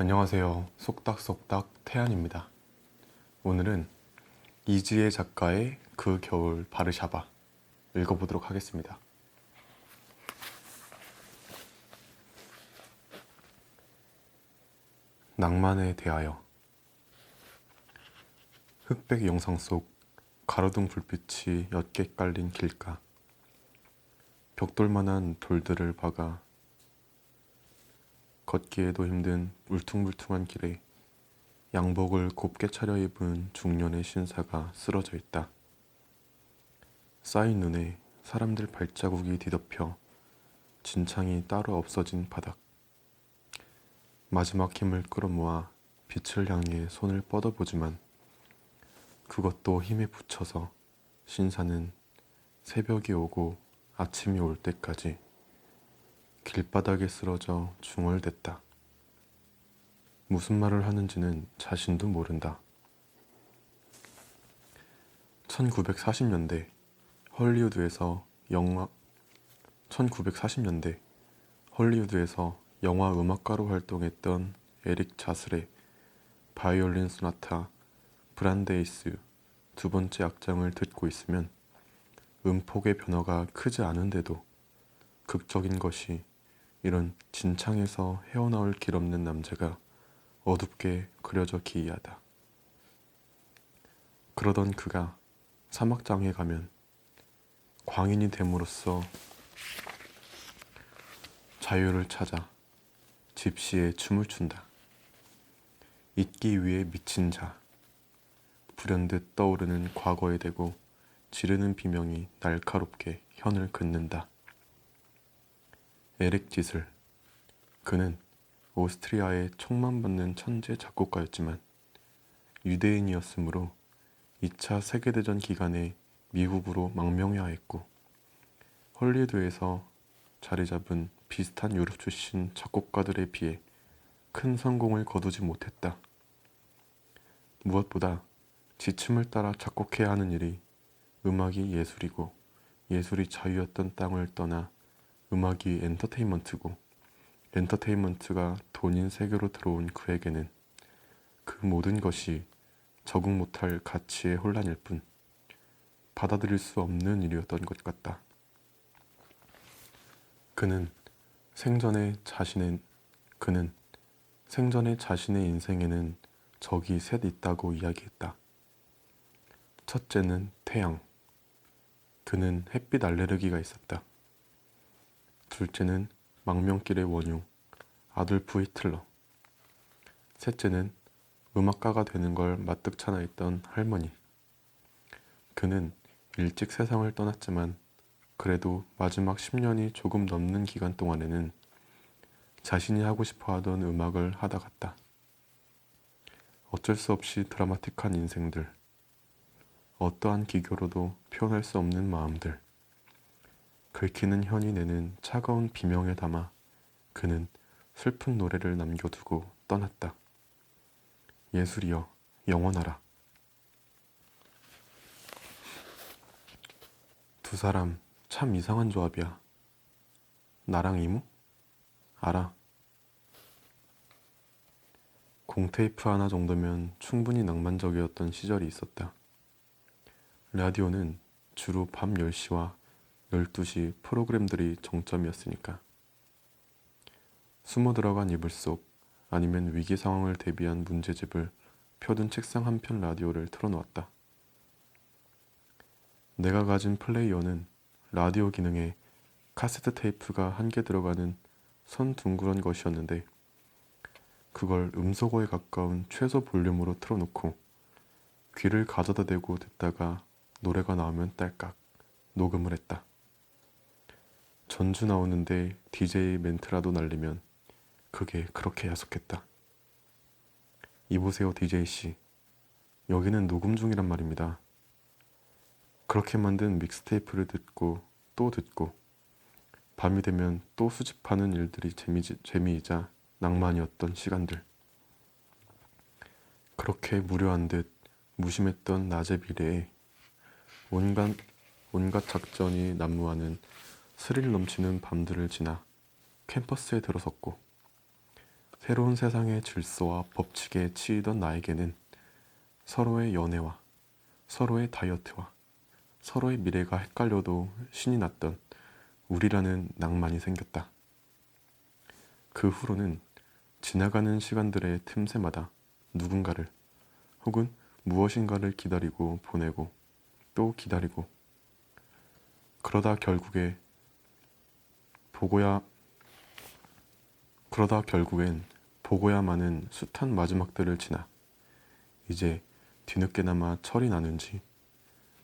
안녕하세요. 속닥속닥 태안입니다. 오늘은 이지혜 작가의 그 겨울 바르샤바 읽어보도록 하겠습니다. 낭만에 대하여. 흑백 영상 속 가로등 불빛이 옅게 깔린 길가. 벽돌만한 돌들을 박아 걷기에도 힘든 울퉁불퉁한 길에 양복을 곱게 차려입은 중년의 신사가 쓰러져 있다. 쌓인 눈에 사람들 발자국이 뒤덮여 진창이 따로 없어진 바닥. 마지막 힘을 끌어모아 빛을 향해 손을 뻗어보지만 그것도 힘에 부쳐서 신사는 새벽이 오고 아침이 올 때까지 길바닥에 쓰러져 중얼댔다. 무슨 말을 하는지는 자신도 모른다. 1940년대 헐리우드에서 영화 음악가로 활동했던 에릭 자슬의 바이올린 소나타 브란데이스 두 번째 악장을 듣고 있으면 음폭의 변화가 크지 않은데도 극적인 것이 이런 진창에서 헤어나올 길 없는 남자가 어둡게 그려져 기이하다. 그러던 그가 사막장에 가면 광인이 됨으로써 자유를 찾아 집시에 춤을 춘다. 잊기 위해 미친 자, 불현듯 떠오르는 과거에 대고 지르는 비명이 날카롭게 현을 긋는다. 에릭 지슬. 그는 오스트리아의 총만 받는 천재 작곡가였지만 유대인이었으므로 2차 세계대전 기간에 미국으로 망명해야 했고 헐리우드에서 자리 잡은 비슷한 유럽 출신 작곡가들에 비해 큰 성공을 거두지 못했다. 무엇보다 지침을 따라 작곡해야 하는 일이 음악이 예술이고 예술이 자유였던 땅을 떠나 음악이 엔터테인먼트고 엔터테인먼트가 돈인 세계로 들어온 그에게는 그 모든 것이 적응 못할 가치의 혼란일 뿐 받아들일 수 없는 일이었던 것 같다. 그는 생전에 자신의 인생에는 적이 셋 있다고 이야기했다. 첫째는 태양. 그는 햇빛 알레르기가 있었다. 둘째는 망명길의 원흉 아돌프 히틀러. 셋째는 음악가가 되는 걸 마뜩찮아했던 할머니. 그는 일찍 세상을 떠났지만 그래도 마지막 10년이 조금 넘는 기간 동안에는 자신이 하고 싶어 하던 음악을 하다 갔다. 어쩔 수 없이 드라마틱한 인생들, 어떠한 기교로도 표현할 수 없는 마음들, 긁히는 현이 내는 차가운 비명에 담아 그는 슬픈 노래를 남겨두고 떠났다. 예술이여 영원하라. 두 사람 참 이상한 조합이야. 나랑 이모? 알아. 공테이프 하나 정도면 충분히 낭만적이었던 시절이 있었다. 라디오는 주로 밤 10시와 12시 프로그램들이 정점이었으니까. 숨어 들어간 이불 속 아니면 위기 상황을 대비한 문제집을 펴둔 책상 한편 라디오를 틀어놓았다. 내가 가진 플레이어는 라디오 기능에 카세트 테이프가 한 개 들어가는 선 둥그런 것이었는데 그걸 음소거에 가까운 최소 볼륨으로 틀어놓고 귀를 가져다 대고 듣다가 노래가 나오면 딸깍 녹음을 했다. 전주 나오는데 DJ 멘트라도 날리면 그게 그렇게 야속했다. 이보세요 DJ씨, 여기는 녹음 중이란 말입니다. 그렇게 만든 믹스테이프를 듣고 또 듣고 밤이 되면 또 수집하는 일들이 재미이자 낭만이었던 시간들. 그렇게 무료한 듯 무심했던 낮의 미래에 온갖 작전이 난무하는 스릴 넘치는 밤들을 지나 캠퍼스에 들어섰고 새로운 세상의 질서와 법칙에 치이던 나에게는 서로의 연애와 서로의 다이어트와 서로의 미래가 헷갈려도 신이 났던 우리라는 낭만이 생겼다. 그 후로는 지나가는 시간들의 틈새마다 누군가를 혹은 무엇인가를 기다리고 보내고 또 기다리고 그러다 결국엔 보고야마는 숱한 마지막들을 지나 이제 뒤늦게나마 철이 나는지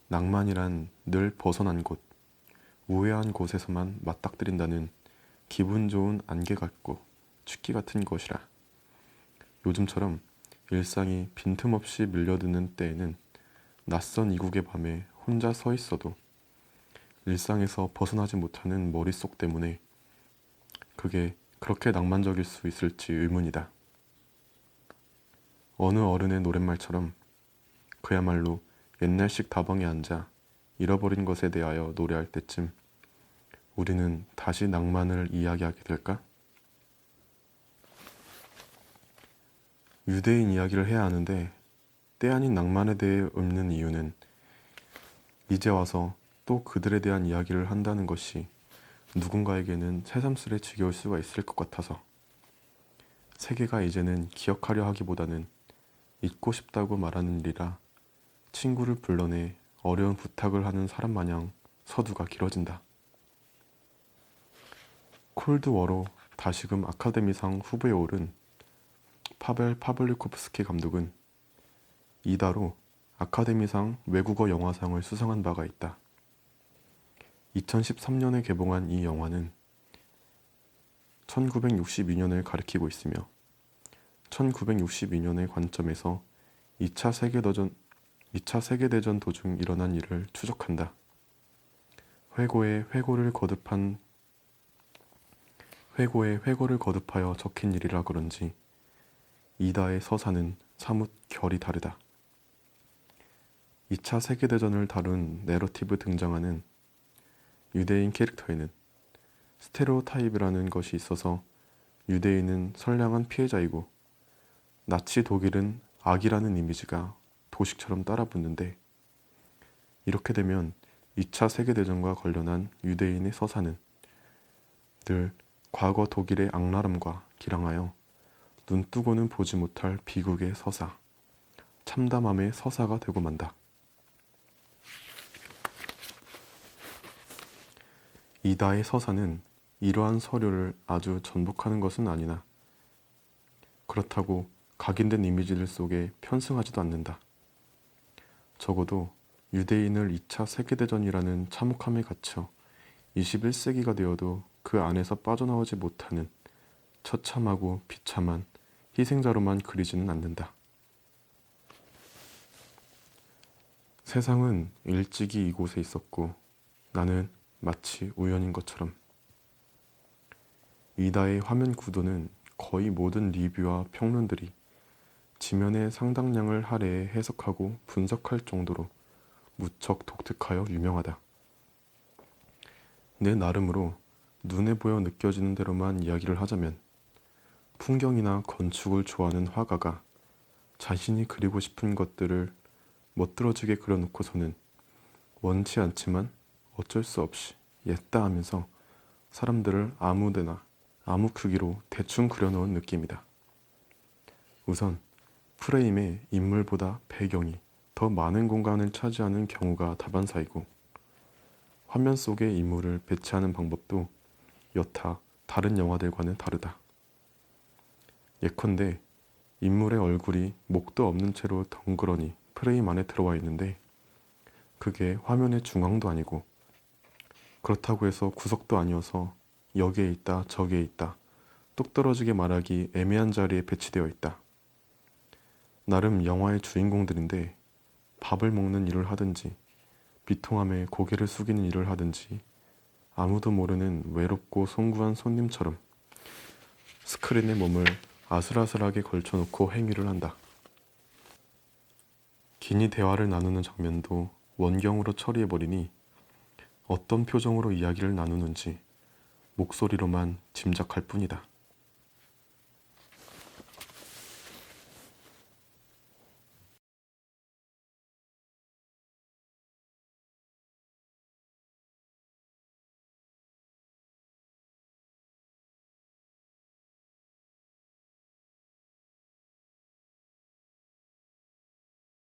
낭만이란 늘 벗어난 곳, 우회한 곳에서만 맞닥뜨린다는 기분 좋은 안개 같고 춥기 같은 것이라. 요즘처럼 일상이 빈틈없이 밀려드는 때에는 낯선 이국의 밤에 혼자 서 있어도 일상에서 벗어나지 못하는 머릿속 때문에 그게 그렇게 낭만적일 수 있을지 의문이다. 어느 어른의 노랫말처럼 그야말로 옛날식 다방에 앉아 잃어버린 것에 대하여 노래할 때쯤 우리는 다시 낭만을 이야기하게 될까? 유대인 이야기를 해야 하는데 때 아닌 낭만에 대해 읊는 이유는 이제 와서 또 그들에 대한 이야기를 한다는 것이 누군가에게는 새삼스레 지겨울 수가 있을 것 같아서 세계가 이제는 기억하려 하기보다는 잊고 싶다고 말하는 일이라 친구를 불러내 어려운 부탁을 하는 사람 마냥 서두가 길어진다. 콜드워로 다시금 아카데미상 후보에 오른 파벨 파블리코프스키 감독은 이다로 아카데미상 외국어 영화상을 수상한 바가 있다. 2013년에 개봉한 이 영화는 1962년을 가리키고 있으며 1962년의 관점에서 2차 세계대전 도중 일어난 일을 추적한다. 회고에 회고를 거듭하여 적힌 일이라 그런지 이다의 서사는 사뭇 결이 다르다. 2차 세계대전을 다룬 내러티브 등장하는 유대인 캐릭터에는 스테레오타입이라는 것이 있어서 유대인은 선량한 피해자이고 나치 독일은 악이라는 이미지가 도식처럼 따라붙는데 이렇게 되면 2차 세계대전과 관련한 유대인의 서사는 늘 과거 독일의 악랄함과 기량하여 눈뜨고는 보지 못할 비극의 서사, 참담함의 서사가 되고 만다. 이다의 서사는 이러한 서류를 아주 전복하는 것은 아니나 그렇다고 각인된 이미지들 속에 편승하지도 않는다. 적어도 유대인을 2차 세계대전이라는 참혹함에 갇혀 21세기가 되어도 그 안에서 빠져나오지 못하는 처참하고 비참한 희생자로만 그리지는 않는다. 세상은 일찍이 이곳에 있었고 나는 마치 우연인 것처럼. 이다의 화면 구도는 거의 모든 리뷰와 평론들이 지면의 상당량을 할애해 해석하고 분석할 정도로 무척 독특하여 유명하다. 내 나름으로 눈에 보여 느껴지는 대로만 이야기를 하자면 풍경이나 건축을 좋아하는 화가가 자신이 그리고 싶은 것들을 멋들어지게 그려놓고서는 원치 않지만 어쩔 수 없이 옛다 하면서 사람들을 아무데나 아무 크기로 대충 그려놓은 느낌이다. 우선 프레임에 인물보다 배경이 더 많은 공간을 차지하는 경우가 다반사이고 화면 속에 인물을 배치하는 방법도 여타 다른 영화들과는 다르다. 예컨대 인물의 얼굴이 목도 없는 채로 덩그러니 프레임 안에 들어와 있는데 그게 화면의 중앙도 아니고 그렇다고 해서 구석도 아니어서 여기에 있다 저기에 있다 뚝 떨어지게 말하기 애매한 자리에 배치되어 있다. 나름 영화의 주인공들인데 밥을 먹는 일을 하든지 비통함에 고개를 숙이는 일을 하든지 아무도 모르는 외롭고 송구한 손님처럼 스크린에 몸을 아슬아슬하게 걸쳐놓고 행위를 한다. 긴이 대화를 나누는 장면도 원경으로 처리해버리니 어떤 표정으로 이야기를 나누는지 목소리로만 짐작할 뿐이다.